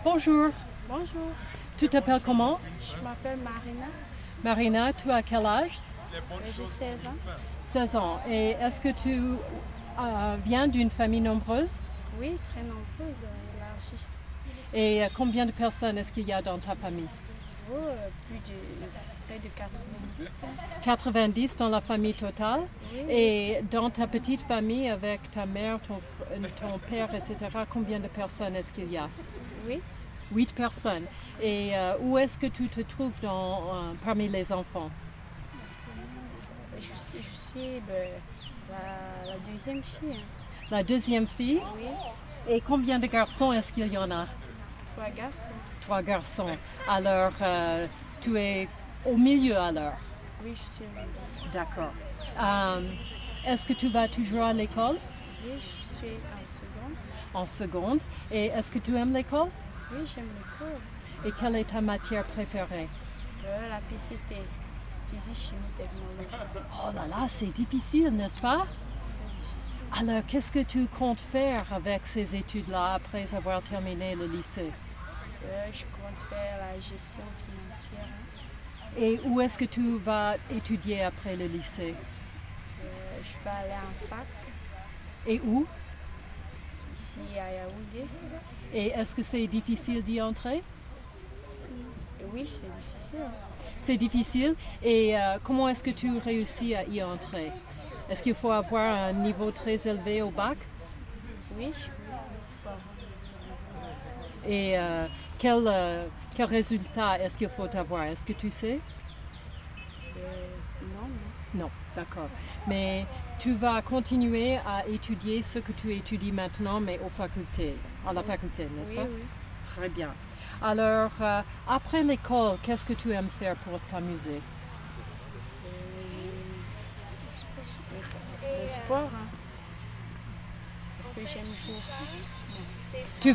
Bonjour, Bonjour, tu t'appelles comment? je m'appelle Marina, Marina, tu as quel âge? j'ai 16 ans. 16 ans. Et est-ce que tu viens d'une famille nombreuse? Oui, très nombreuse, élargie. Et combien de personnes est-ce qu'il y a dans ta famille? Oh, près de 90. Hein. 90 dans la famille totale. Oui. Et dans ta petite famille avec ta mère, ton père, etc., combien de personnes est-ce qu'il y a? 8. 8 personnes. Et où est-ce que tu te trouves parmi les enfants? Je suis la deuxième fille. Hein. La deuxième fille. Oui, Et combien de garçons est-ce qu'il y en a? 3 garçons. 3 garçons. Alors, tu es au milieu alors? Oui, je suis une. D'accord. Est-ce que tu vas toujours à l'école? Oui, je suis en seconde. En seconde. Et est-ce que tu aimes l'école? Oui, j'aime l'école. Et quelle est ta matière préférée? La PCT, physique, chimie, technologie. Oh là là, c'est difficile, n'est-ce pas? Très difficile. Alors, qu'est-ce que tu comptes faire avec ces études-là après avoir terminé le lycée? Je compte faire la gestion financière. Hein. Et où est-ce que tu vas étudier après le lycée? Je vais aller en fac, Et où? ici à Yaoundé. Et est-ce que c'est difficile d'y entrer? Oui, c'est difficile. C'est difficile. Et comment est-ce que tu réussis à y entrer? Est-ce qu'il faut avoir un niveau très élevé au bac? Oui, Et quel résultat est-ce qu'il faut avoir? Est-ce que tu sais? non, Non, d'accord. Mais tu vas continuer à étudier ce que tu étudies maintenant, mais à la faculté, n'est-ce oui, pas? oui. Très bien. Alors, après l'école, qu'est-ce que tu aimes faire pour t'amuser? Le sport, hein. Parce que j'aime jouer au foot. Tu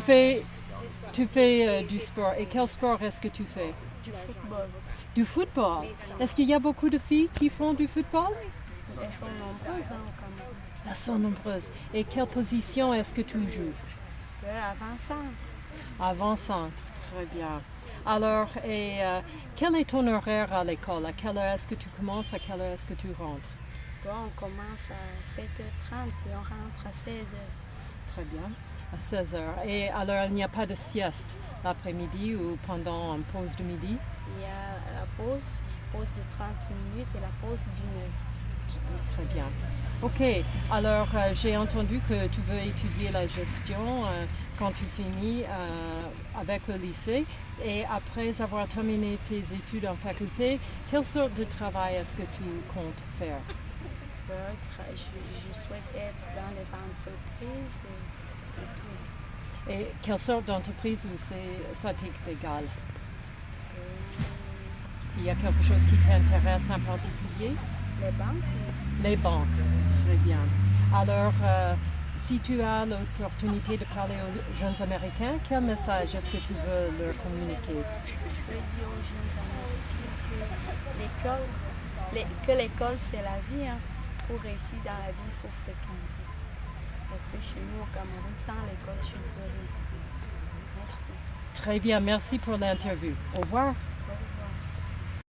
fais du sport. Et quel sport est-ce que tu fais? Du football. Du football. Est-ce qu'il y a beaucoup de filles qui font du football? Elles sont nombreuses hein, au Cameroun. Elles sont nombreuses. Et quelle position est-ce que tu joues? Avant-centre. Avant-centre. Très bien. Alors, quel est ton horaire à l'école? À quelle heure est-ce que tu commences? À quelle heure est-ce que tu rentres? Bon, on commence à 7h30 et on rentre à 16h. Très bien. À 16 heures. Et alors, il n'y a pas de sieste l'après-midi ou pendant une pause de midi? Il y a la pause de 30 minutes et la pause d'1 heure. Très bien. OK. Alors, j'ai entendu que tu veux étudier la gestion quand tu finis avec le lycée. Et après avoir terminé tes études en faculté, quelle sorte de travail est-ce que tu comptes faire? Je souhaite être dans les entreprises et tout. Et quelle sorte d'entreprise où ça t'est égal? Il y a quelque chose qui t'intéresse en particulier? Les banques, Les banques. Très bien. Alors, si tu as l'opportunité de parler aux jeunes Américains, quel message est-ce que tu veux leur communiquer? je veux dire aux jeunes Américains que l'école, c'est la vie. Hein. Pour réussir dans la vie, il faut fréquenter. Parce que chez nous, au Cameroun, sans l'école, tu ne peux rien. Merci. Très bien, merci pour l'interview. Au revoir.